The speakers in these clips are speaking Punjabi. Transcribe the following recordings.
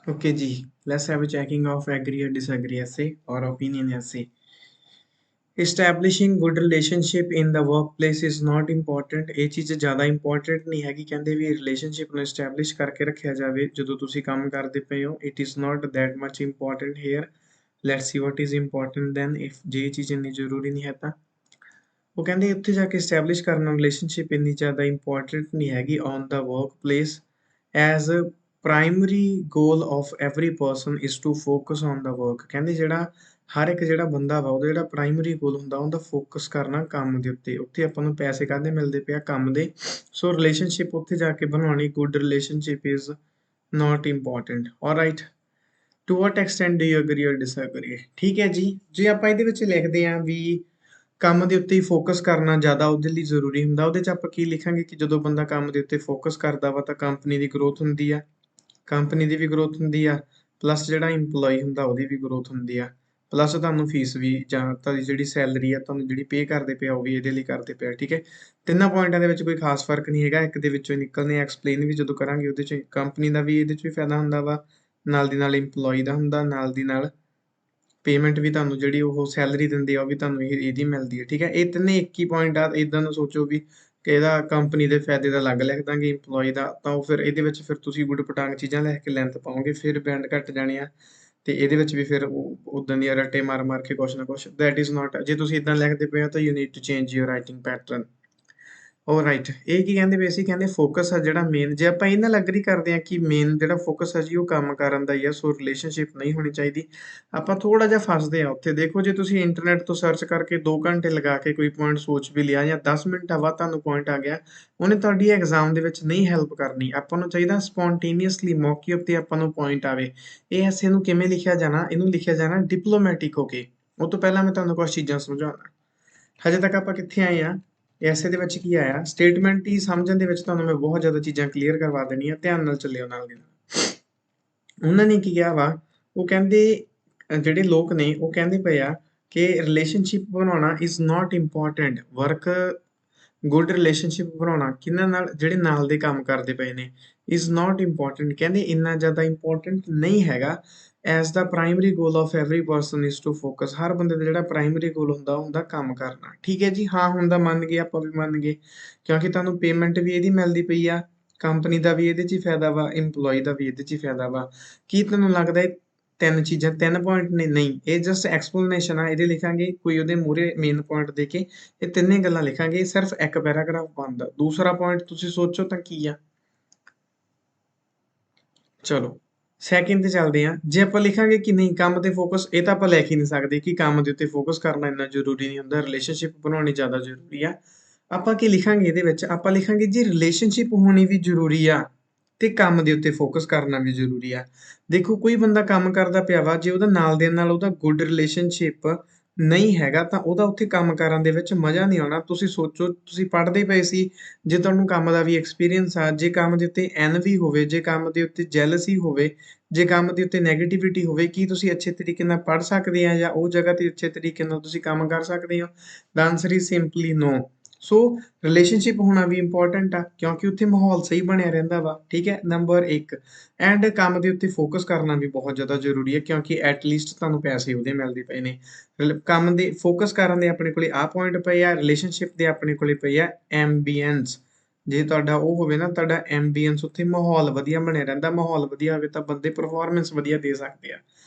Okay, G. Let's have a checking of agree or disagree essay or opinion essay. Establishing good relationship in the workplace is not important। ਇਹ ਚੀਜ਼ ਜ਼ਿਆਦਾ ਇੰਪੋਰਟੈਂਟ ਨਹੀਂ ਹੈਗੀ। ਕਹਿੰਦੇ ਵੀ ਰਿਲੇਸ਼ਨਸ਼ਿਪ ਨੂੰ ਐਸਟੈਬਲਿਸ਼ ਕਰਕੇ ਰੱਖਿਆ ਜਾਵੇ ਜਦੋਂ ਤੁਸੀਂ ਕੰਮ ਕਰਦੇ ਪਏ ਹੋ। It is not that much important here. Let's see what is important then. If ਜੇ ਇਹ ਚੀਜ਼ ਇੰਨੀ ਜ਼ਰੂਰੀ ਨਹੀਂ ਹੈ ਤਾਂ ਉਹ ਕਹਿੰਦੇ ਉੱਥੇ ਜਾ ਕੇ ਐਸਟੈਬਲਿਸ਼ ਕਰਨਾ ਰਿਲੇਸ਼ਨਸ਼ਿਪ ਇੰਨੀ ਜ਼ਿਆਦਾ ਇੰਪੋਰਟੈਂਟ ਨਹੀਂ ਹੈਗੀ on the workplace as primary goal of every person is to focus on the work. ਕਹਿੰਦੇ ਜਿਹੜਾ ਹਰ ਇੱਕ ਜਿਹੜਾ ਬੰਦਾ ਵਾ ਉਹਦਾ ਜਿਹੜਾ ਪ੍ਰਾਇਮਰੀ ਗੋਲ ਹੁੰਦਾ ਉਹਦਾ ਫੋਕਸ ਕਰਨਾ ਕੰਮ ਦੇ ਉੱਤੇ। ਉੱਥੇ ਆਪਾਂ ਨੂੰ ਪੈਸੇ ਕਾਹਦੇ ਮਿਲਦੇ ਪਿਆ? ਕੰਮ ਦੇ। ਸੋ ਰਿਲੇਸ਼ਨਸ਼ਿਪ ਉੱਥੇ ਜਾ ਕੇ ਬਣਾਉਣੀ good relationship is not important. Alright, to what extent do you agree or disagree? ਠੀਕ ਹੈ ਜੀ। ਜੇ ਆਪਾਂ ਇਹਦੇ ਵਿੱਚ ਲਿਖਦੇ ਹਾਂ ਵੀ ਕੰਮ ਦੇ ਉੱਤੇ ਹੀ ਫੋਕਸ ਕਰਨਾ ਜ਼ਿਆਦਾ ਉਹਦੇ ਲਈ ਜ਼ਰੂਰੀ ਹੁੰਦਾ, ਉਹਦੇ 'ਚ ਆਪਾਂ ਕੀ ਲਿਖਾਂਗੇ ਕਿ ਜਦੋਂ ਬੰਦਾ ਕੰਮ ਦੇ ਉੱਤੇ ਫੋਕਸ ਕਰਦਾ ਵਾ ਤਾਂ ਕੰਪਨੀ ਦੀ ਗਰੋਥ ਹੁੰਦੀ ਆ, ਕੰਪਨੀ ਦੀ ਵੀ ਗਰੋਥ ਹੁੰਦੀ ਆ, ਪਲੱਸ ਜਿਹੜਾ ਇੰਪਲੋਈ ਹੁੰਦਾ ਉਹਦੀ ਵੀ ਗਰੋਥ ਹੁੰਦੀ ਆ, ਪਲੱਸ ਤੁਹਾਨੂੰ ਫੀਸ ਵੀ ਜਾਂ ਤੁਹਾਡੀ ਜਿਹੜੀ ਸੈਲਰੀ ਆ ਤੁਹਾਨੂੰ ਜਿਹੜੀ ਪੇ ਕਰਦੇ ਪਿਆ ਉਹ ਵੀ ਇਹਦੇ ਲਈ ਕਰਦੇ ਪਿਆ। ਠੀਕ ਹੈ, ਤਿੰਨਾਂ ਪੁਆਇੰਟਾਂ ਦੇ ਵਿੱਚ ਕੋਈ ਖਾਸ ਫਰਕ ਨਹੀਂ ਹੈਗਾ, ਇੱਕ ਦੇ ਵਿੱਚੋਂ ਹੀ ਨਿਕਲਣੇ। ਐਕਸਪਲੇਨ ਵੀ ਜਦੋਂ ਕਰਾਂਗੇ ਉਹਦੇ 'ਚ ਕੰਪਨੀ ਦਾ ਵੀ ਇਹਦੇ 'ਚ ਵੀ ਫਾਇਦਾ ਹੁੰਦਾ ਵਾ, ਨਾਲ ਦੀ ਨਾਲ ਇੰਪਲੋਈ ਦਾ ਹੁੰਦਾ, ਨਾਲ ਦੀ ਨਾਲ ਪੇਮੈਂਟ ਵੀ ਤੁਹਾਨੂੰ ਜਿਹੜੀ ਉਹ ਸੈਲਰੀ ਦਿੰਦੇ ਆ ਉਹ ਵੀ ਤੁਹਾਨੂੰ ਇਹਦੀ ਮਿਲਦੀ ਹੈ। ਠੀਕ ਹੈ, ਇਹ ਤਿੰਨੇ ਇੱਕ ਹੀ ਪੁਆਇੰਟ ਆ। ਇੱਦਾਂ ਨਾ ਸੋਚੋ ਵੀ ਕਿ ਇਹਦਾ ਕੰਪਨੀ ਦੇ ਫਾਇਦੇ ਦਾ ਅਲੱਗ ਲਿਖ ਦਾਂਗੇ, ਇੰਪਲੋਈ ਦਾ ਤਾਂ ਉਹ ਫਿਰ ਇਹਦੇ ਵਿੱਚ ਫਿਰ ਤੁਸੀਂ ਗੁੱਡ ਪਟਾਂਗ ਚੀਜ਼ਾਂ ਲਿਖ ਕੇ ਲੈਂਥ ਪਾਓਗੇ, ਫਿਰ ਬੈਂਡ ਘੱਟ ਜਾਣੇ ਆ ਤੇ ਇਹਦੇ ਵਿੱਚ ਵੀ ਫਿਰ ਉਦਾਂ ਦੀਆਂ ਰੱਟੇ ਮਾਰ ਮਾਰ ਕੇ ਕੁਛ ਨਾ ਕੁਛ। ਦੈਟ ਇਜ਼ ਨਾਟ, ਜੇ ਤੁਸੀਂ ਇਦਾਂ ਲਿਖਦੇ ਪਏ ਹੋ ਤਾਂ you need to change your writing pattern. Right, ਇਹ ਕੀ ਕਹਿੰਦੇ ਪਏ ਸੀ? ਕਹਿੰਦੇ ਫੋਕਸ ਆ ਜਿਹੜਾ ਮੇਨ, ਜੇ ਆਪਾਂ ਇਹਨਾਂ ਨਾਲ ਐਗਰੀ ਕਰਦੇ ਹਾਂ ਕਿ ਮੇਨ ਜਿਹੜਾ ਫੋਕਸ ਆ ਜੀ ਉਹ ਕੰਮ ਕਰਨ ਦਾ ਹੀ ਆ, ਸੋ ਰਿਲੇਸ਼ਨਸ਼ਿਪ ਨਹੀਂ ਹੋਣੀ ਚਾਹੀਦੀ। ਆਪਾਂ ਥੋੜਾ ਜਿਹਾ ਫਸਦੇ ਆ ਉੱਥੇ। ਦੇਖੋ, ਜੇ ਤੁਸੀਂ ਇੰਟਰਨੈਟ ਤੋਂ ਸਰਚ ਕਰਕੇ 2 ਘੰਟੇ ਲਗਾ ਕੇ ਕੋਈ ਪੁਆਇੰਟ ਸੋਚ ਵੀ ਲਿਆ ਜਾਂ 10 ਮਿੰਟਾਂ ਬਾਅਦ ਤੁਹਾਨੂੰ ਪੁਆਇੰਟ ਆ ਗਿਆ, ਉਹਨੇ ਤੁਹਾਡੀ ਐਗਜ਼ਾਮ ਦੇ ਵਿੱਚ ਨਹੀਂ ਹੈਲਪ ਕਰਨੀ। ਆਪਾਂ ਨੂੰ ਚਾਹੀਦਾ ਸਪੌਂਟੇਨੀਅਸਲੀ ਮੌਕੇ ਉੱਤੇ ਆਪਾਂ ਨੂੰ ਪੁਆਇੰਟ ਆਵੇ। ਇਹ ਐਸੇ ਨੂੰ ਕਿਵੇਂ ਲਿਖਿਆ ਜਾਣਾ? ਇਹਨੂੰ ਲਿਖਿਆ ਜਾਣਾ ਡਿਪਲੋਮੈਟਿਕ ਹੋ ਕੇ। ਉਹ ਤੋਂ ਪਹਿਲਾਂ ਮੈਂ ਤੁਹਾਨੂੰ ਕੁਝ ਚੀਜ਼ਾਂ ਸਮਝਾਉਣਾ। ਹਜੇ ਤੱਕ ਆਪਾਂ ਕਿੱਥੇ ਆਏ ਆ? ਐਸੇ ਦੇ ਵਿੱਚ ਕੀ ਆਇਆ? ਸਟੇਟਮੈਂਟ ਹੀ ਸਮਝਣ ਦੇ ਵਿੱਚ ਤੁਹਾਨੂੰ ਮੈਂ ਬਹੁਤ ਜ਼ਿਆਦਾ ਚੀਜ਼ਾਂ ਕਲੀਅਰ ਕਰਵਾ ਦੇਣੀਆਂ, ਧਿਆਨ ਨਾਲ ਚੱਲਿਓ ਨਾਲ ਦੀ ਨਾਲ। ਉਹਨਾਂ ਨੇ ਕੀ ਕਿਹਾ ਵਾ? ਉਹ ਕਹਿੰਦੇ ਜਿਹੜੇ ਲੋਕ ਨੇ ਉਹ ਕਹਿੰਦੇ ਪਏ ਆ ਕਿ ਰਿਲੇਸ਼ਨਸ਼ਿਪ ਬਣਾਉਣਾ is not important. Work good relationship ਬਣਾਉਣਾ ਕਿਹਨਾਂ ਨਾਲ? ਜਿਹੜੇ ਨਾਲ ਦੇ ਕੰਮ ਕਰਦੇ ਪਏ ਨੇ। ਇਜ਼ ਨਾਟ ਇੰਪੋਰਟੈਂਟ, ਕਹਿੰਦੇ ਇੰਨਾ ਜ਼ਿਆਦਾ ਇੰਪੋਰਟੈਂਟ ਨਹੀਂ ਹੈਗਾ। As the primary goal of every person is to focus. ਹਰ ਬੰਦੇ ਦਾ ਜਿਹੜਾ ਪ੍ਰਾਇਮਰੀ ਗੋਲ ਹੁੰਦਾ ਉਹ ਹੁੰਦਾ ਕੰਮ ਕਰਨਾ। ਠੀਕ ਹੈ ਜੀ, ਹਾਂ ਹੁੰਦਾ, ਮੰਨ ਗਏ, ਆਪਾਂ ਵੀ ਮੰਨ ਗਏ, ਕਿਉਂਕਿ ਤੁਹਾਨੂੰ ਪੇਮੈਂਟ ਵੀ ਇਹਦੀ ਮਿਲਦੀ ਪਈ ਆ, ਕੰਪਨੀ ਦਾ ਵੀ ਇਹਦੇ 'ਚ ਹੀ ਫਾਇਦਾ ਵਾ, ਇੰਪਲੋਈ ਦਾ ਵੀ ਇਹਦੇ 'ਚ ਹੀ ਫਾਇਦਾ ਵਾ। ਕੀ ਤੁਹਾਨੂੰ ਲੱਗਦਾ ਇਹ ਤਿੰਨ ਚੀਜ਼ਾਂ 3 ਪੁਆਇੰਟ ਨੇ? ਨਹੀਂ, ਇਹ ਜਸਟ ਐਕਸਪਲੇਨੇਸ਼ਨ ਆ। ਇਹਦੇ ਲਿਖਾਂਗੇ ਕੋਈ ਉਹਦੇ ਮੂਹਰੇ ਮੇਨ ਪੁਆਇੰਟ ਦੇ ਕੇ ਇਹ ਤਿੰਨੇ ਗੱਲਾਂ ਲਿਖਾਂਗੇ। ਸਿਰਫ ਇੱਕ ਪੈਰਾਗ੍ਰਾਫ ਬਣਦਾ। ਦੂਸਰਾ ਪੁਆਇੰਟ ਤੁਸੀਂ ਸੋਚੋ ਤਾਂ ਕੀ ਆ? ਚਲੋ ਸੈਕਿੰਡ ਤੇ ਚੱਲਦੇ ਹਾਂ। ਜੇ ਆਪਾਂ ਲਿਖਾਂਗੇ ਕਿ ਨਹੀਂ ਕੰਮ ਤੇ ਫੋਕਸ, ਇਹ ਤਾਂ ਆਪਾਂ ਲਿਖ ਹੀ ਨਹੀਂ ਸਕਦੇ ਕਿ ਕੰਮ ਦੇ ਉੱਤੇ ਫੋਕਸ ਕਰਨਾ ਇੰਨਾ ਜ਼ਰੂਰੀ ਨਹੀਂ ਹੁੰਦਾ, ਰਿਲੇਸ਼ਨਸ਼ਿਪ ਬਣਾਉਣੀ ਜ਼ਿਆਦਾ ਜ਼ਰੂਰੀ ਆ। ਆਪਾਂ ਕੀ ਲਿਖਾਂਗੇ ਇਹਦੇ ਵਿੱਚ? ਆਪਾਂ ਲਿਖਾਂਗੇ ਜੀ ਰਿਲੇਸ਼ਨਸ਼ਿਪ ਹੋਣੀ ਵੀ ਜ਼ਰੂਰੀ ਆ ਤੇ ਕੰਮ ਦੇ ਉੱਤੇ ਫੋਕਸ ਕਰਨਾ ਵੀ ਜ਼ਰੂਰੀ ਆ। ਦੇਖੋ, ਕੋਈ ਬੰਦਾ ਕੰਮ ਕਰਦਾ ਪਿਆ ਵਾ, ਜੇ ਉਹਦਾ ਨਾਲ ਦੇ ਨਾਲ ਉਹਦਾ ਗੁੱਡ ਰਿਲੇਸ਼ਨਸ਼ਿਪ ਨਹੀਂ ਹੈਗਾ ਤਾਂ ਉਹਦਾ ਉੱਥੇ ਕੰਮ ਕਰਨ ਦੇ ਵਿੱਚ ਮਜ਼ਾ ਨਹੀਂ ਆਉਣਾ। ਤੁਸੀਂ ਸੋਚੋ, ਤੁਸੀਂ ਪੜ੍ਹਦੇ ਪਏ ਸੀ, ਜੇ ਤੁਹਾਨੂੰ ਕੰਮ ਦਾ ਵੀ ਐਕਸਪੀਰੀਅੰਸ ਆ, ਜੇ ਕੰਮ ਦੇ ਉੱਤੇ ਐਨਵੀ ਹੋਵੇ, ਜੇ ਕੰਮ ਦੇ ਉੱਤੇ ਜੈਲਸੀ ਹੋਵੇ, ਜੇ ਕੰਮ ਦੇ ਉੱਤੇ ਨੈਗੇਟਿਵਿਟੀ ਹੋਵੇ, ਕੀ ਤੁਸੀਂ ਅੱਛੇ ਤਰੀਕੇ ਨਾਲ ਪੜ੍ਹ ਸਕਦੇ ਆ ਜਾਂ ਉਹ ਜਗ੍ਹਾ ਤੇ ਅੱਛੇ ਤਰੀਕੇ ਨਾਲ ਤੁਸੀਂ ਕੰਮ ਕਰ ਸਕਦੇ ਹੋ? The answer is simply no. So relationship ਹੋਣਾ ਵੀ ਇੰਪੋਰਟੈਂਟ ਆ ਕਿਉਂਕਿ ਉੱਥੇ ਮਾਹੌਲ ਸਹੀ ਬਣਿਆ ਰਹਿੰਦਾ ਵਾ। ਠੀਕ ਹੈ, ਨੰਬਰ 1। ਐਂਡ ਕੰਮ ਦੇ ਉੱਤੇ ਫੋਕਸ ਕਰਨਾ ਵੀ ਬਹੁਤ ਜ਼ਿਆਦਾ ਜ਼ਰੂਰੀ ਹੈ ਕਿਉਂਕਿ ਐਟਲੀਸਟ ਤੁਹਾਨੂੰ ਪੈਸੇ ਉਹਦੇ ਮਿਲਦੇ ਪਏ ਨੇ। ਕੰਮ ਦੇ ਫੋਕਸ ਕਰਨ ਦੇ ਆਪਣੇ ਕੋਲੇ ਆਹ ਪੁਆਇੰਟ ਪਏ ਆ, ਰਿਲੇਸ਼ਨਸ਼ਿਪ ਦੇ ਆਪਣੇ ਕੋਲੇ ਪਏ ਆ ਐਂਬੀਐਂਸ। ਜੇ ਤੁਹਾਡਾ ਉਹ ਹੋਵੇ ਨਾ, ਤੁਹਾਡਾ ਐਂਬੀਐਂਸ, ਉੱਥੇ ਮਾਹੌਲ ਵਧੀਆ ਬਣਿਆ ਰਹਿੰਦਾ। ਮਾਹੌਲ ਵਧੀਆ ਹੋਵੇ ਤਾਂ ਬੰਦੇ ਪਰਫਾਰਮੈਂਸ ਵਧੀਆ ਦੇ ਸਕਦੇ ਆ।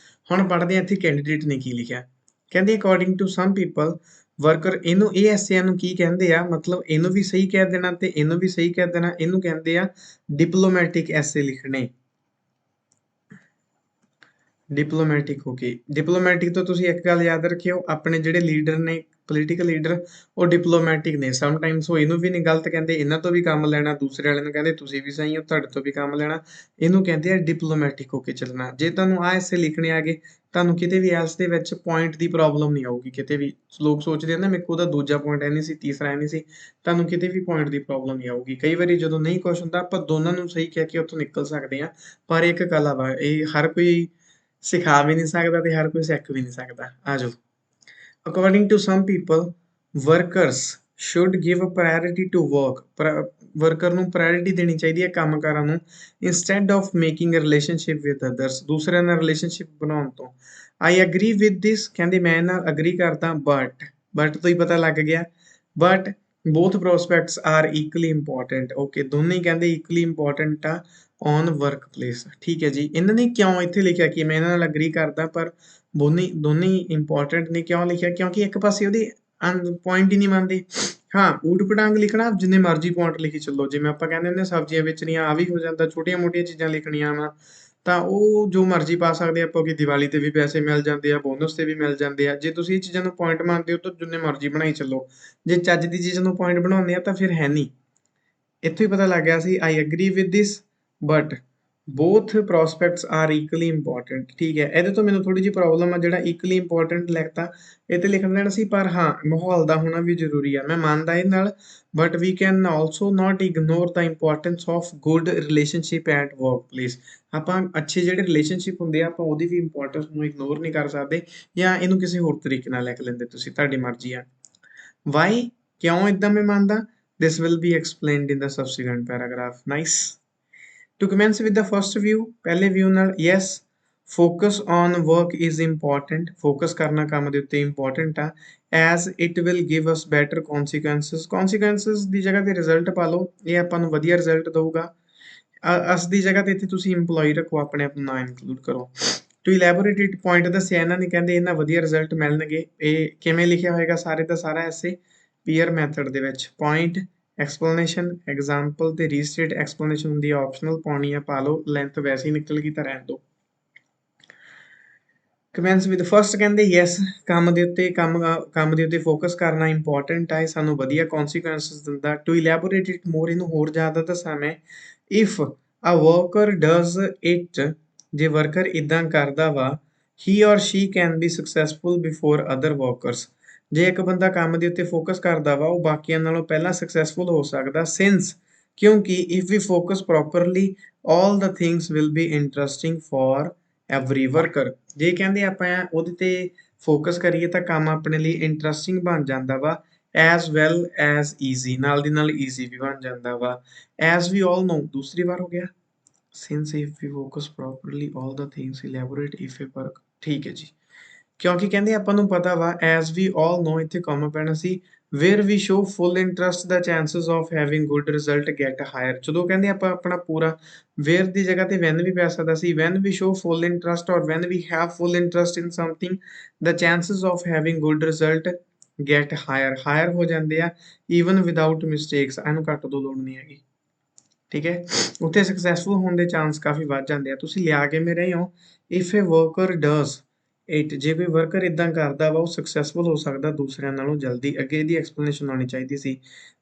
ਹੁਣ ਪੜ੍ਹਦੇ ਆ ਇੱਥੇ ਕੈਂਡੀਡੇਟ ਨੇ ਕੀ ਲਿਖਿਆ। ਕਹਿੰਦੇ according to some people worker, ਇਹਨੂੰ ਇਹ ਐਸਿਆਂ ਨੂੰ ਕੀ ਕਹਿੰਦੇ ਆ? ਮਤਲਬ ਇਹਨੂੰ ਵੀ ਸਹੀ ਕਹਿ ਦੇਣਾ ਤੇ ਇਹਨੂੰ ਵੀ ਸਹੀ ਕਹਿ ਦੇਣਾ। ਇਹਨੂੰ ਕਹਿੰਦੇ ਆ ਡਿਪਲੋਮੈਟਿਕ ਐਸੇ ਲਿਖਣੇ। ਡਿਪਲੋਮੈਟਿਕ ਹੋ ਗਈ। ਡਿਪਲੋਮੈਟਿਕ ਤੋਂ ਤੁਸੀਂ ਇੱਕ ਗੱਲ ਯਾਦ ਰੱਖਿਓ, ਆਪਣੇ ਜਿਹੜੇ ਲੀਡਰ ਨੇ, ਪੋਲੀਟੀਕਲ ਲੀਡਰ, ਉਹ ਡਿਪਲੋਮੈਟਿਕ ਨੇ। ਸਮਟਾਈਮਸ ਉਹ ਇਹਨੂੰ ਵੀ ਨਹੀਂ ਗਲਤ ਕਹਿੰਦੇ, ਇਹਨਾਂ ਤੋਂ ਵੀ ਕੰਮ ਲੈਣਾ, ਦੂਸਰੇ ਵਾਲੇ ਨੂੰ ਕਹਿੰਦੇ ਤੁਸੀਂ ਵੀ ਸਹੀ ਹੋ, ਤੁਹਾਡੇ ਤੋਂ ਵੀ ਕੰਮ ਲੈਣਾ। ਇਹਨੂੰ ਕਹਿੰਦੇ ਆ ਡਿਪਲੋਮੈਟਿਕ ਹੋ ਕੇ ਚੱਲਣਾ। ਜੇ ਤੁਹਾਨੂੰ ਆਹ ਐਸੇ ਲਿਖਣੇ ਆ ਗਏ, ਤੁਹਾਨੂੰ ਕਿਤੇ ਵੀ ਐਲਸ ਦੇ ਵਿੱਚ ਪੁਆਇੰਟ ਦੀ ਪ੍ਰੋਬਲਮ ਨਹੀਂ ਆਊਗੀ। ਕਿਤੇ ਵੀ ਲੋਕ ਸੋਚਦੇ ਆ ਨਾ ਮੇਰੇ ਕੋਲ ਉਹਦਾ ਦੂਜਾ ਪੁਆਇੰਟ ਐ ਨਹੀਂ ਸੀ, ਤੀਸਰਾ ਐ ਨਹੀਂ ਸੀ, ਤੁਹਾਨੂੰ ਕਿਤੇ ਵੀ ਪੁਆਇੰਟ ਦੀ ਪ੍ਰੋਬਲਮ ਨਹੀਂ ਆਊਗੀ। ਕਈ ਵਾਰੀ ਜਦੋਂ ਨਹੀਂ ਕੁਛ ਹੁੰਦਾ, ਆਪਾਂ ਦੋਨਾਂ ਨੂੰ ਸਹੀ ਕਹਿ ਕੇ ਉੱਥੋਂ ਨਿਕਲ ਸਕਦੇ ਆ। ਪਰ ਇੱਕ ਕਲਾ ਵਾ, ਇਹ ਹਰ ਕੋਈ ਸਿਖਾ ਵੀ ਨਹੀਂ ਸਕਦਾ ਤੇ ਹਰ ਕੋਈ ਸਿੱਖ ਵੀ ਨਹੀਂ ਸਕਦਾ। ਆ ਜਾਓ। According to some people workers should give a priority to work worker ਨੂੰ ਪ੍ਰਾਇੋਰਟੀ ਦੇਣੀ ਚਾਹੀਦੀ ਹੈ ਕੰਮਕਾਰਾਂ ਨੂੰ instead of making a relationship with others ਦੂਸਰਿਆਂ ਨਾਲ ਰਿਲੇਸ਼ਨਸ਼ਿਪ ਬਣਾਉਣ ਤੋਂ I agree with this ਕਹਿੰਦੇ ਮੈਂ ਨਾਲ ਅਗਰੀ ਕਰਦਾ but ਤੋਂ ਹੀ ਪਤਾ ਲੱਗ ਗਿਆ but both prospects are equally important okay ਦੋਨੇ ਹੀ ਕਹਿੰਦੇ equally important ਆ on workplace ਠੀਕ ਹੈ ਜੀ ਇਹਨਾਂ ਨੇ ਕਿਉਂ ਇੱਥੇ ਲਿਖਿਆ ਕਿ ਮੈਂ ਇਹਨਾਂ ਨਾਲ ਅਗਰੀ ਕਰਦਾ ਪਰ ਦੋਨੇ ਹੀ ਇੰਪੋਰਟੈਂਟ ਨੇ ਕਿਉਂ ਲਿਖਿਆ ਕਿਉਂਕਿ ਇੱਕ ਪਾਸੇ ਉਹਦੀ ਪੁਆਇੰਟ ਹੀ ਨਹੀਂ ਮੰਨਦੇ ਹਾਂ ਊਟ ਪਟਾਂਗ ਲਿਖਣਾ ਜਿੰਨੇ ਮਰਜ਼ੀ ਪੁਆਇੰਟ ਲਿਖੀ ਚੱਲੋ ਜਿਵੇਂ ਆਪਾਂ ਕਹਿੰਦੇ ਹੁੰਦੇ ਸਬਜ਼ੀਆਂ ਵੇਚਣੀਆਂ ਆ ਵੀ ਹੋ ਜਾਂਦਾ ਛੋਟੀਆਂ ਮੋਟੀਆਂ ਚੀਜ਼ਾਂ ਲਿਖਣੀਆਂ ਵਾ ਤਾਂ ਉਹ ਜੋ ਮਰਜ਼ੀ ਪਾ ਸਕਦੇ ਆਪਾਂ ਕਿ ਦੀਵਾਲੀ ਤੇ ਵੀ ਪੈਸੇ ਮਿਲ ਜਾਂਦੇ ਆ ਬੋਨਸ ਤੇ ਵੀ ਮਿਲ ਜਾਂਦੇ ਆ ਜੇ ਤੁਸੀਂ ਇਹ ਚੀਜ਼ਾਂ ਨੂੰ ਪੁਆਇੰਟ ਮੰਨਦੇ ਹੋ ਤਾਂ ਜਿੰਨੇ ਮਰਜ਼ੀ ਬਣਾਈ ਚੱਲੋ ਜੇ ਚੱਜ ਦੀ ਚੀਜ਼ ਨੂੰ ਪੁਆਇੰਟ ਬਣਾਉਂਦੇ ਆ ਤਾਂ ਫਿਰ ਹੈ ਨਹੀਂ ਇੱਥੋਂ ਹੀ ਪਤਾ ਲੱਗ ਗਿਆ ਸੀ I agree with this but both prospects are equally important ਠੀਕ ਹੈ ਇਹਦੇ ਤੋਂ ਮੈਨੂੰ ਥੋੜੀ ਜਿਹੀ ਪ੍ਰੋਬਲਮ ਆ ਜਿਹੜਾ equally important ਲਿਖਤਾ ਇਹ ਤੇ ਲਿਖ ਲੈਣਾ ਸੀ ਪਰ ਹਾਂ ਮਾਹੌਲ ਦਾ ਹੋਣਾ ਵੀ ਜ਼ਰੂਰੀ ਆ ਮੈਂ ਮੰਨਦਾ ਇਹ ਨਾਲ but we can also not ignore the importance of good relationship at workplace ਆਪਾਂ ਅੱਛੇ ਜਿਹੜੇ ਰਿਲੇਸ਼ਨਸ਼ਿਪ ਹੁੰਦੇ ਆ ਆਪਾਂ ਉਹਦੀ ਵੀ ਇੰਪੋਰਟੈਂਸ ਨੂੰ ਇਗਨੋਰ ਨਹੀਂ ਕਰ ਸਕਦੇ ਜਾਂ ਇਹਨੂੰ ਕਿਸੇ ਹੋਰ ਤਰੀਕੇ ਨਾਲ ਲਿਖ ਲੈਂਦੇ ਤੁਸੀਂ ਤੁਹਾਡੀ ਮਰਜ਼ੀ ਆ why ਕਿਉਂ ਇਦਾਂ ਮੈਂ ਮੰਨਦਾ this will be explained in the subsequent paragraph nice to commence with the first view ਪਹਿਲੇ view ਨਾਲ yes focus on work is important focus ਕਰਨਾ ਕੰਮ ਦੇ ਉੱਤੇ important ਆ as it will give us better consequences ਦੀ ਜਗ੍ਹਾ ਤੇ result ਪਾ ਲਓ ਇਹ ਆਪਾਂ ਨੂੰ ਵਧੀਆ result ਦਊਗਾ ਅਸ ਦੀ ਜਗ੍ਹਾ ਤੇ ਇੱਥੇ ਤੁਸੀਂ EMPLOYEE ਰੱਖੋ ਆਪਣੇ ਆਪ ਨੂੰ ਨਾ include ਕਰੋ to elaborate it point ਦੱਸਿਆ ਇਹਨਾਂ ਨੇ ਕਹਿੰਦੇ ਇਹਨਾਂ ਵਧੀਆ result ਮਿਲਣਗੇ ਇਹ ਕਿਵੇਂ ਲਿਖਿਆ ਹੋਏਗਾ ਸਾਰੇ ਦਾ ਸਾਰਾ ਐਸੇ peer method ਦੇ ਵਿੱਚ point explanation example ਤੇ restate explanation ਹੁੰਦੀ ਹੈ optional ਪਾਉਣੀ ਆ ਪਾ ਲਓ length ਵੈਸੇ ਹੀ ਨਿਕਲ ਗਈ ਤਾਂ ਰਹਿਣ ਦਿਓ commence with first ਕਹਿੰਦੇ yes ਕੰਮ ਦੇ ਉੱਤੇ ਫੋਕਸ ਕਰਨਾ ਇੰਪੋਰਟੈਂਟ ਹੈ ਸਾਨੂੰ ਵਧੀਆ consequences ਦਿੰਦਾ to elaborate it more ਇਹਨੂੰ ਹੋਰ ਜ਼ਿਆਦਾ ਦੱਸਾਂ ਮੈਂ if a worker does it ਜੇ ਵਰਕਰ ਇਦਾਂ ਕਰਦਾ ਵਾ he or she can be successful before other workers ਜੇ ਇੱਕ ਬੰਦਾ ਕੰਮ ਦੇ ਉੱਤੇ ਫੋਕਸ ਕਰਦਾ ਵਾ ਉਹ ਬਾਕੀਆਂ ਨਾਲੋਂ ਪਹਿਲਾਂ ਸਕਸੈਸਫੁਲ ਹੋ ਸਕਦਾ since ਕਿਉਂਕਿ if we focus properly all the things will be interesting for every worker ਜੇ ਕਹਿੰਦੇ ਆਪਾਂ ਉਹਦੇ ਤੇ ਫੋਕਸ ਕਰੀਏ ਤਾਂ ਕੰਮ ਆਪਣੇ ਲਈ ਇੰਟਰਸਟਿੰਗ ਬਣ ਜਾਂਦਾ ਵਾ as well as easy ਨਾਲ ਦੀ ਨਾਲ easy ਵੀ ਬਣ ਜਾਂਦਾ ਵਾ as we all know ਦੂਸਰੀ ਵਾਰ ਹੋ ਗਿਆ since if we focus properly all the things elaborate if a work ਠੀਕ ਹੈ ਜੀ ਕਿਉਂਕਿ ਕਹਿੰਦੇ ਆਪਾਂ ਨੂੰ ਪਤਾ ਵਾ as we all know ਇੱਥੇ comma ਪੈਣਾ ਸੀ where we show full interest the chances of having good result get higher ਜਦੋਂ ਕਹਿੰਦੇ ਆਪਾਂ ਆਪਣਾ ਪੂਰਾ where ਦੀ ਜਗ੍ਹਾ ਤੇ when ਵੀ ਪੈ ਸਕਦਾ ਸੀ when we show full interest or when we have full interest in something the chances of having good result get higher ਹੋ ਜਾਂਦੇ ਆ even without mistakes ਇਹਨੂੰ ਕੱਟ ਦੋ ਲੋੜ ਨਹੀਂ ਹੈਗੀ ਠੀਕ ਹੈ ਉੱਥੇ ਸਕਸੈਸਫੁਲ ਹੋਣ ਦੇ ਚਾਂਸ ਕਾਫੀ ਵੱਧ ਜਾਂਦੇ ਆ ਤੁਸੀਂ ਲਿਆ ਕੇ ਮੇਰੇ ਰਹੇ ਹੋ if a worker does it ਜੇ ਕੋਈ ਵਰਕਰ ਇਦਾਂ ਕਰਦਾ ਵਾ ਉਹ ਸਕਸੈਸਫੁਲ ਹੋ ਸਕਦਾ ਦੂਸਰਿਆਂ ਨਾਲੋਂ ਜਲਦੀ ਅੱਗੇ ਇਹਦੀ ਐਕਸਪਲੇਨੇਸ਼ਨ ਆਉਣੀ ਚਾਹੀਦੀ ਸੀ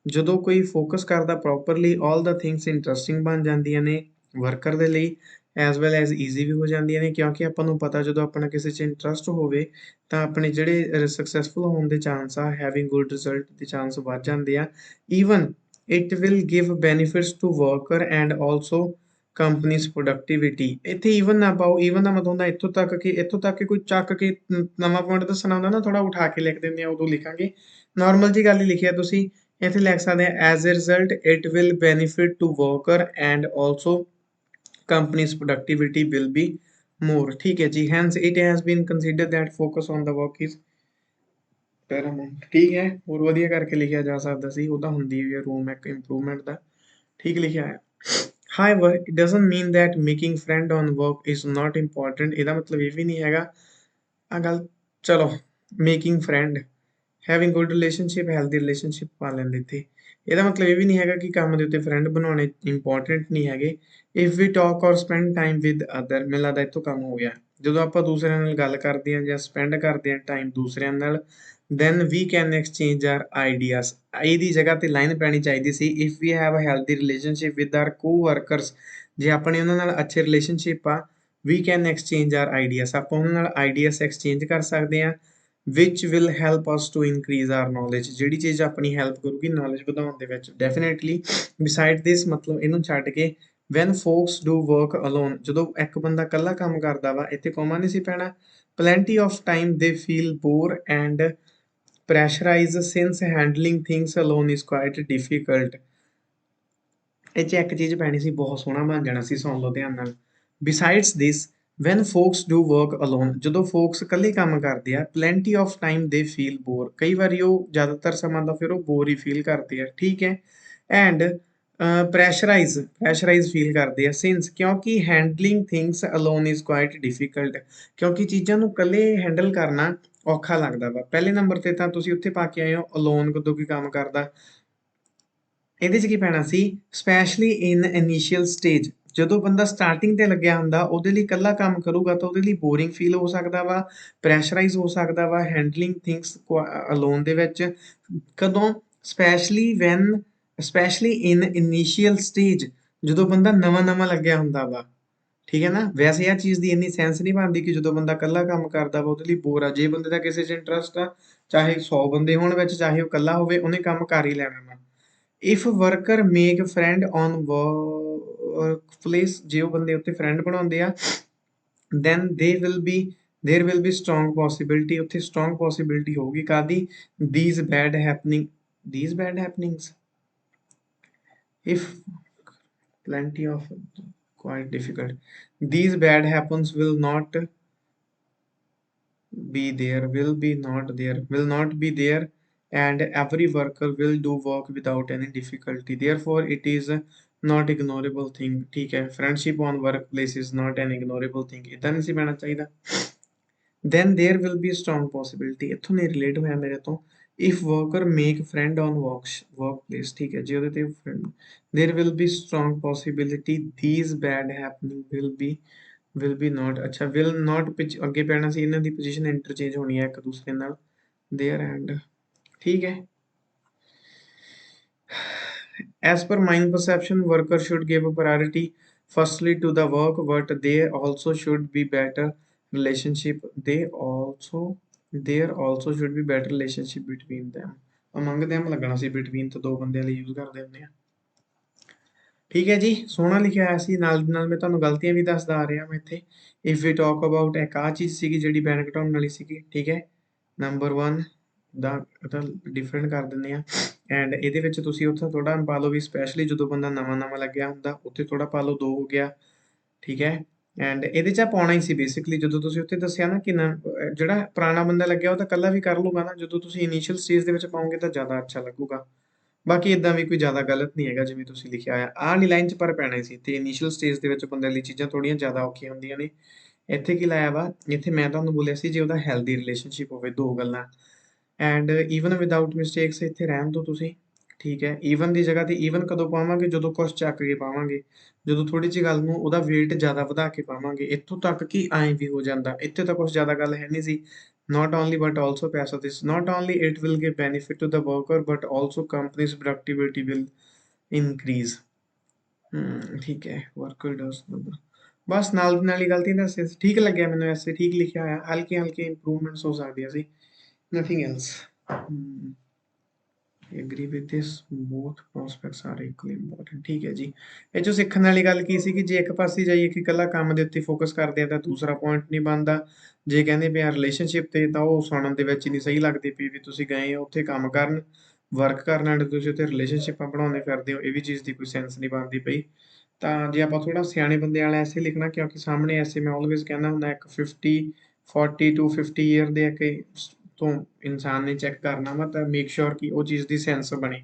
ਜਦੋਂ ਕੋਈ ਫੋਕਸ ਕਰਦਾ properly all the things interesting ਬਣ ਜਾਂਦੀਆਂ ਨੇ ਵਰਕਰ ਦੇ ਲਈ as well as easy ਵੀ ਹੋ ਜਾਂਦੀਆਂ ਨੇ ਕਿਉਂਕਿ ਆਪਾਂ ਨੂੰ ਪਤਾ ਜਦੋਂ ਆਪਣਾ ਕਿਸੇ 'ਚ ਇੰਟਰਸਟ ਹੋਵੇ ਤਾਂ ਆਪਣੇ ਜਿਹੜੇ ਸਕਸੈਸਫੁਲ ਹੋਣ ਦੇ ਚਾਂਸ ਆ ਹੈਵਿੰਗ ਗੁੱਡ ਰਿਜ਼ਲਟ ਦੇ ਚਾਂਸ ਵੱਧ ਜਾਂਦੇ ਆ even it will give benefits to worker and also company's productivity ਇੱਥੇ even ਨਾ ਪਾਓ even ਦਾ ਮਤਲਬ ਹੁੰਦਾ ਇੱਥੋਂ ਤੱਕ ਕਿ ਕੋਈ ਚੱਕ ਕੇ ਨਵਾਂ ਪੁਆਇੰਟ ਦੱਸਣਾ ਹੁੰਦਾ ਨਾ ਥੋੜਾ ਉਠਾ ਕੇ ਲਿਖ ਦਿੰਦੇ ਆ ਉਦੋਂ ਲਿਖਾਂਗੇ ਨਾਰਮਲ ਜੀ ਗੱਲ ਹੀ ਲਿਖਿਆ ਤੁਸੀਂ ਇੱਥੇ ਲਿਖ ਸਕਦੇ ਆ as a result it will benefit to worker and also company's productivity will be more ਠੀਕ ਹੈ ਜੀ hence it has been considered that focus on the work is paramount ਠੀਕ ਹੈ ਹੋਰ ਵਧੀਆ ਕਰਕੇ ਲਿਖਿਆ ਜਾ ਸਕਦਾ ਸੀ ਉਹ ਤਾਂ ਹੁੰਦੀ ਹੈ ਰੂਮ ਇੱਕ ਇੰਪਰੂਵਮੈਂਟ ਦਾ ਠੀਕ ਲਿਖਿਆ ਹੈ however it doesn't mean that making friend on work is not important ਇਹਦਾ ਮਤਲਬ ਇਹ ਵੀ ਨਹੀਂ ਹੈਗਾ ਆ ਗੱਲ ਚਲੋ making friend having good relationship healthy relationship ਪਾ ਲੈਂਦੇ ਇੱਥੇ ਇਹਦਾ ਮਤਲਬ ਇਹ ਵੀ ਨਹੀਂ ਹੈਗਾ ਕਿ ਕੰਮ ਦੇ ਉੱਤੇ ਫਰੈਂਡ ਬਣਾਉਣੇ ਇੰਪੋਰਟੈਂਟ ਨਹੀਂ ਹੈਗੇ ਇਫ ਵੀ ਟਾਕ ਔਰ ਸਪੈਂਡ ਟਾਈਮ ਵਿਦ ਅਦਰ ਮੈਨੂੰ ਲੱਗਦਾ ਇੱਥੋਂ ਕੰਮ ਹੋ ਗਿਆ ਜਦੋਂ ਆਪਾਂ ਦੂਸਰਿਆਂ ਨਾਲ ਗੱਲ ਕਰਦੇ ਹਾਂ ਜਾਂ ਸਪੈਂਡ ਕਰਦੇ ਹਾਂ ਟਾਈਮ ਦੂਸਰਿਆਂ ਨਾਲ then we can exchange our ideas ਇਹਦੀ ਜਗ੍ਹਾ ਤੇ ਲਾਈਨ ਪੈਣੀ ਚਾਹੀਦੀ ਸੀ if we have a healthy relationship with our co-workers ਜੇ ਆਪਣੇ ਉਹਨਾਂ ਨਾਲ ਅੱਛੇ ਰਿਲੇਸ਼ਨਸ਼ਿਪ ਆ we can exchange our ideas ਆਪਾਂ ਉਹਨਾਂ ਨਾਲ ideas exchange ਕਰ ਸਕਦੇ ਹਾਂ which will help us to increase our knowledge ਜਿਹੜੀ ਚੀਜ਼ ਆਪਣੀ ਹੈਲਪ ਕਰੂਗੀ knowledge ਵਧਾਉਣ ਦੇ ਵਿੱਚ definitely beside this ਮਤਲਬ ਇਹਨੂੰ ਛੱਡ ਕੇ when folks do work alone ਜਦੋਂ ਇੱਕ ਬੰਦਾ ਇਕੱਲਾ ਕੰਮ ਕਰਦਾ ਵਾ ਇੱਥੇ ਕੋਮਾ ਨਹੀਂ ਸੀ ਪੈਣਾ plenty of time they feel bored and pressurise since handling things alone is quite difficult. ਇਹ 'ਚ ਇੱਕ ਚੀਜ਼ ਪੈਣੀ ਸੀ, ਬਹੁਤ ਸੋਹਣਾ ਬਣ ਜਾਣਾ ਸੀ, ਸੁਣ ਲਓ ਧਿਆਨ ਨਾਲ। Besides this when focus do work alone, ਜਦੋਂ ਫੋਕਸ ਇਕੱਲੇ ਕੰਮ ਕਰਦੇ ਆ, plenty of time they feel bore, ਕਈ ਵਾਰੀ ਉਹ ਜ਼ਿਆਦਾਤਰ ਸਮਾਂ ਦਾ ਫਿਰ ਉਹ ਬੋਰ ਹੀ ਫੀਲ ਕਰਦੇ ਆ, ਠੀਕ ਹੈ। ਐਂਡ ਪ੍ਰੈਸ਼ਰਾਈਜ਼ ਫੀਲ ਕਰਦੇ ਆ ਸਿੰਸ, ਕਿਉਂਕਿ handling things alone is quite difficult, ਕਿਉਂਕਿ ਚੀਜ਼ਾਂ ਨੂੰ ਇਕੱਲੇ ਹੈਂਡਲ ਕਰਨਾ ਔਖਾ ਲੱਗਦਾ ਵਾ। ਪਹਿਲੇ ਨੰਬਰ ਤੇ ਤਾਂ ਤੁਸੀਂ ਉੱਥੇ ਪਾ ਕੇ ਆਏ ਹੋ ਅਲੋਨ ਕਦੋਂ ਕੀ ਕੰਮ ਕਰਦਾ, ਇਹਦੇ 'ਚ ਕੀ ਪੈਣਾ ਸੀ, ਸਪੈਸ਼ਲੀ ਇਨ ਇਨੀਸ਼ੀਅਲ ਸਟੇਜ, ਜਦੋਂ ਬੰਦਾ ਸਟਾਰਟਿੰਗ ਤੇ ਲੱਗਿਆ ਹੁੰਦਾ ਉਹਦੇ ਲਈ ਇਕੱਲਾ ਕੰਮ ਕਰੂਗਾ ਤਾਂ ਉਹਦੇ ਲਈ ਬੋਰਿੰਗ ਫੀਲ ਹੋ ਸਕਦਾ ਵਾ, ਪ੍ਰੈਸ਼ਰਾਈਜ਼ ਹੋ ਸਕਦਾ ਵਾ ਹੈਂਡਲਿੰਗ ਥਿੰਗਸ ਅਲੋਨ ਦੇ ਵਿੱਚ। ਕਦੋਂ, ਸਪੈਸ਼ਲੀ ਇਨ ਇਨੀਸ਼ੀਅਲ ਸਟੇਜ, ਜਦੋਂ ਬੰਦਾ ਨਵਾਂ ਨਵਾਂ ਲੱਗਿਆ ਹੁੰਦਾ ਵਾ, ਠੀਕ ਹੈ ਨਾ। ਵੈਸੇ ਇਹ ਚੀਜ਼ ਦੀ ਇੰਨੀ ਸੈਂਸ ਨਹੀਂ ਬਣਦੀ ਕਿ ਜਦੋਂ ਬੰਦਾ ਇਕੱਲਾ ਕੰਮ ਕਰਦਾ ਵਾ ਉਹਦੇ ਲਈ ਬੋਰ ਆ। ਜੇ ਬੰਦੇ ਦਾ ਕਿਸੇ 'ਚ ਇੰਟਰਸਟ ਆ, ਚਾਹੇ 100 ਬੰਦੇ ਹੋਣ ਵਿੱਚ, ਚਾਹੇ ਉਹ ਇਕੱਲਾ ਹੋਵੇ, ਉਹਨੇ ਕੰਮ ਕਰ ਹੀ ਲੈਣਾ ਵਾ। If worker make friend on work place, ਜੇ ਉਹ ਬੰਦੇ ਉੱਤੇ ਫਰੈਂਡ ਬਣਾਉਂਦੇ ਆ, then there will be strong possibility, ਉੱਥੇ strong possibility ਹੋਊਗੀ ਕਾਦੀ, these bad happenings if plenty of quite difficult, these bad happens will not be there and every worker will do work without any difficulty, therefore it is not ignorable thing, ठीक है। friendship on workplace is not an ignorable thing, इतना नहीं सी पैना चाहिए। then there will be strong possibility, ਇੱਥੋਂ ਨਹੀਂ ਰਿਲੇਟ ਹੋਇਆ ਮੇਰੇ ਤੋਂ। if worker make friend on workplace, ठीक है, ਜੇ ਉਹਦੇ ਤੇ friend, there will be strong possibility these bad happening will be not, ਅੱਛਾ will not ਅੱਗੇ ਪੈਣਾ ਸੀ, ਇਹਨਾਂ ਦੀ ਪੋਜੀਸ਼ਨ ਇੰਟਰਚੇਂਜ ਹੋਣੀ ਹੈ ਇੱਕ ਦੂਸਰੇ ਨਾਲ, there and, ठीक है। as per my perception worker should give priority firstly to the work, but there also should be better relationship, there also should be better relationship between them, among them ਲੱਗਣਾ ਸੀ, between ਤਾਂ ਦੋ ਬੰਦਿਆਂ ਲਈ ਯੂਜ਼ ਕਰਦੇ ਹੁੰਦੇ ਆ, ਠੀਕ ਹੈ ਜੀ। ਸੋਹਣਾ ਲਿਖਿਆ ਹੋਇਆ ਸੀ, ਨਾਲ ਦੀ ਨਾਲ ਮੈਂ ਤੁਹਾਨੂੰ ਗਲਤੀਆਂ ਵੀ ਦੱਸਦਾ ਆ ਰਿਹਾ ਮੈਂ ਇੱਥੇ। ਇਫ ਵੀ ਟਾਕ ਅਬਾਊਟ, ਇੱਕ ਆਹ ਚੀਜ਼ ਸੀਗੀ ਜਿਹੜੀ ਬੈਨ ਘਟਾਉਣ ਵਾਲੀ ਸੀਗੀ, ਠੀਕ ਹੈ। ਨੰਬਰ 1 ਦਾ ਡਿਫਰੈਂਟ ਕਰ ਦਿੰਦੇ ਆ, ਐਂਡ ਇਹਦੇ ਵਿੱਚ ਤੁਸੀਂ ਉੱਥੇ ਥੋੜਾ ਪਾ ਲਓ ਵੀ ਸਪੈਸ਼ਲੀ ਜਦੋਂ ਬੰਦਾ ਨਵਾਂ ਲੱਗਿਆ ਹੁੰਦਾ, ਉੱਥੇ ਥੋੜਾ ਪਾ ਲਓ, 2 ਹੋ ਗਿਆ, ਠੀਕ ਹੈ। ਐਂਡ ਇਹਦੇ 'ਚ ਪਾਉਣਾ ਹੀ ਸੀ ਬੇਸਿਕਲੀ, ਜਦੋਂ ਤੁਸੀਂ ਉੱਥੇ ਦੱਸਿਆ ਨਾ ਕਿ ਜਿਹੜਾ ਪੁਰਾਣਾ ਬੰਦਾ ਲੱਗਿਆ ਉਹ ਤਾਂ ਇਕੱਲਾ ਵੀ ਕਰ ਲੂਗਾ ਨਾ, ਜਦੋਂ ਤੁਸੀਂ ਇਨੀਸ਼ੀਅਲ ਸਟੇਜ ਦੇ ਵਿੱਚ ਪਾਓਗੇ ਤਾਂ ਜ਼ਿਆਦਾ ਅੱਛਾ ਲੱਗੂਗਾ। ਬਾਕੀ ਇਦਾਂ ਵੀ ਕੋਈ ਜ਼ਿਆਦਾ ਗਲਤ ਨਹੀਂ ਹੈਗਾ ਜਿਵੇਂ ਤੁਸੀਂ ਲਿਖਿਆ ਹੋਇਆ, ਆਹ ਵਾਲੀ ਲਾਈਨ 'ਚ ਪਰ ਪੈਣਾ ਸੀ, ਤੇ ਇਨੀਸ਼ੀਅਲ ਸਟੇਜ ਦੇ ਵਿੱਚ ਬੰਦੇ ਲਈ ਚੀਜ਼ਾਂ ਥੋੜ੍ਹੀਆਂ ਜ਼ਿਆਦਾ ਔਖੀਆਂ ਹੁੰਦੀਆਂ ਨੇ। ਇੱਥੇ ਕੀ ਲਾਇਆ ਵਾ, ਇੱਥੇ ਮੈਂ ਤੁਹਾਨੂੰ ਬੋਲਿਆ ਸੀ ਜੇ ਉਹਦਾ ਹੈਲਦੀ ਰਿਲੇਸ਼ਨਸ਼ਿਪ ਹੋਵੇ, 2 ਗੱਲਾਂ, ਐਂਡ ਈਵਨ ਵਿਦਾਊਟ ਮਿਸਟੇਕਸ ਇੱਥੇ ਰਹਿਣ ਦਿਓ ਤੁਸੀਂ, ਠੀਕ ਹੈ। ਈਵਨ ਦੀ ਜਗ੍ਹਾ ਤੇ ਈਵਨ ਕਦੋਂ ਪਾਵਾਂਗੇ, ਜਦੋਂ ਕੁਛ ਚੱਕ ਕੇ ਪਾਵਾਂਗੇ, ਜਦੋਂ ਥੋੜੀ ਜਿਹੀ ਗੱਲ ਨੂੰ ਉਹਦਾ weight ਜ਼ਿਆਦਾ ਵਧਾ ਕੇ ਪਾਵਾਂਗੇ, ਇੱਥੋਂ ਤੱਕ ਕਿ ਐਂ ਵੀ ਹੋ ਜਾਂਦਾ, ਇੱਥੇ ਤਾਂ ਕੁਛ ਜ਼ਿਆਦਾ ਗੱਲ ਹੈ ਨਹੀਂ ਸੀ। not only but also ਪੈਸਾ this, not only it will give benefit to the worker but also company's productivity will increase, ਠੀਕ ਹੈ। worker does, ਬਸ ਨਾਲ ਦੀ ਨਾਲ ਹੀ ਗਲਤੀ ਦੱਸੇ, ਠੀਕ ਲੱਗਿਆ ਮੈਨੂੰ, ਐਸੇ ਠੀਕ ਲਿਖਿਆ ਹੋਇਆ, ਹਲਕੇ ਇੰਪਰੂਵਮੈਂਟਸ ਹੋ ਸਕਦੀਆਂ ਸੀ, nothing else। agree with this, both prospects are equally important, ਠੀਕ ਹੈ ਜੀ। ਇਹ 'ਚੋਂ ਸਿੱਖਣ ਵਾਲੀ ਗੱਲ ਕੀ ਸੀ ਕਿ ਜੇ ਇੱਕ ਪਾਸੇ ਜਾਈਏ ਕਿ ਇਕੱਲਾ ਕੰਮ ਦੇ ਉੱਤੇ ਫੋਕਸ ਕਰਦੇ ਆ ਤਾਂ ਦੂਸਰਾ ਪੁਆਇੰਟ ਨਹੀਂ ਬਣਦਾ, ਜੇ ਕਹਿੰਦੇ ਪਏ ਆ ਰਿਲੇਸ਼ਨਸ਼ਿਪ ਤੇ ਤਾਂ ਉਹ ਸੁਣਨ ਦੇ ਵਿੱਚ ਨਹੀਂ ਸਹੀ ਲੱਗਦੀ ਪਈ ਵੀ ਤੁਸੀਂ ਗਏ ਹੋ ਉੱਥੇ ਕੰਮ ਕਰਨ, ਵਰਕ ਕਰਨ, ਐਂਡ ਤੁਸੀਂ ਉੱਥੇ ਰਿਲੇਸ਼ਨਸ਼ਿਪਾਂ ਬਣਾਉਂਦੇ ਫਿਰਦੇ ਹੋ, ਇਹ ਵੀ ਚੀਜ਼ ਦੀ ਕੋਈ ਸੈਂਸ ਨਹੀਂ ਬਣਦੀ ਪਈ। ਤਾਂ ਜੇ ਆਪਾਂ ਥੋੜਾ ਸਿਆਣੇ ਬੰਦੇ ਵਾਲਾ ਐਸੇ ਲਿਖਣਾ, ਕਿਉਂਕਿ ਸਾਹਮਣੇ ਐਸੇ ਮੈਂ ਆਲਵੇਜ਼ ਕਹਿੰਦਾ ਹੁੰਦਾ ਇੱਕ 40 to 50 ਈਅਰ ਦੇ ਇੱਕ ਤੋਂ ਇਨਸਾਨ ਨੇ ਚੈੱਕ ਕਰਨਾ ਵਾ, ਤਾਂ ਮੇਕ ਸ਼ੋਰ ਕਿ ਉਹ ਚੀਜ਼ ਦੀ ਸੈਂਸ ਬਣੇ।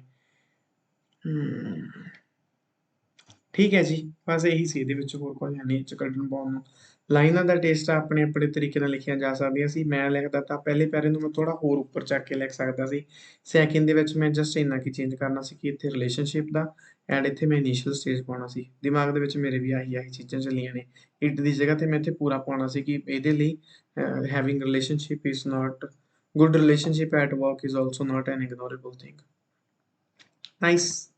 ਠੀਕ ਹੈ ਜੀ, ਬਸ ਇਹੀ ਸੀ ਇਹਦੇ ਵਿੱਚ, ਹੋਰ ਕੁਝ ਨਹੀਂ ਚ ਕੱਢਣ ਪਾਉਣ ਨੂੰ। ਲਾਈਨਾਂ ਦਾ ਟੇਸਟ ਆਪਣੇ ਤਰੀਕੇ ਨਾਲ ਲਿਖੀਆਂ ਜਾ ਸਕਦੀਆਂ ਸੀ, ਮੈਂ ਲਿਖਦਾ ਤਾਂ ਪਹਿਲੇ ਪੈਰੇ ਨੂੰ ਮੈਂ ਥੋੜਾ ਹੋਰ ਉੱਪਰ ਚੱਕ ਕੇ ਲਿਖ ਸਕਦਾ ਸੀ, ਸੈਕਿੰਡ ਦੇ ਵਿੱਚ ਮੈਂ ਜਸਟ ਇੰਨਾ ਕੀ ਚੇਂਜ ਕਰਨਾ ਸੀ ਕਿ ਇੱਥੇ ਰਿਲੇਸ਼ਨਸ਼ਿਪ ਦਾ ਐਂਡ ਇੱਥੇ ਮੈਂ ਇਨੀਸ਼ੀਅਲ ਸਟੇਜ ਪਾਉਣਾ ਸੀ। ਦਿਮਾਗ ਦੇ ਵਿੱਚ ਮੇਰੇ ਵੀ ਆਹੀ ਚੀਜ਼ਾਂ ਚੱਲੀਆਂ ਨੇ। ਇਟ ਦੀ ਜਗ੍ਹਾ ਤੇ ਮੈਂ ਇੱਥੇ ਪੂਰਾ ਪਾਉਣਾ ਸੀ ਕਿ ਇਹਦੇ ਲਈ having relationship is not good, relationship at work is also not an ignorable thing. Nice.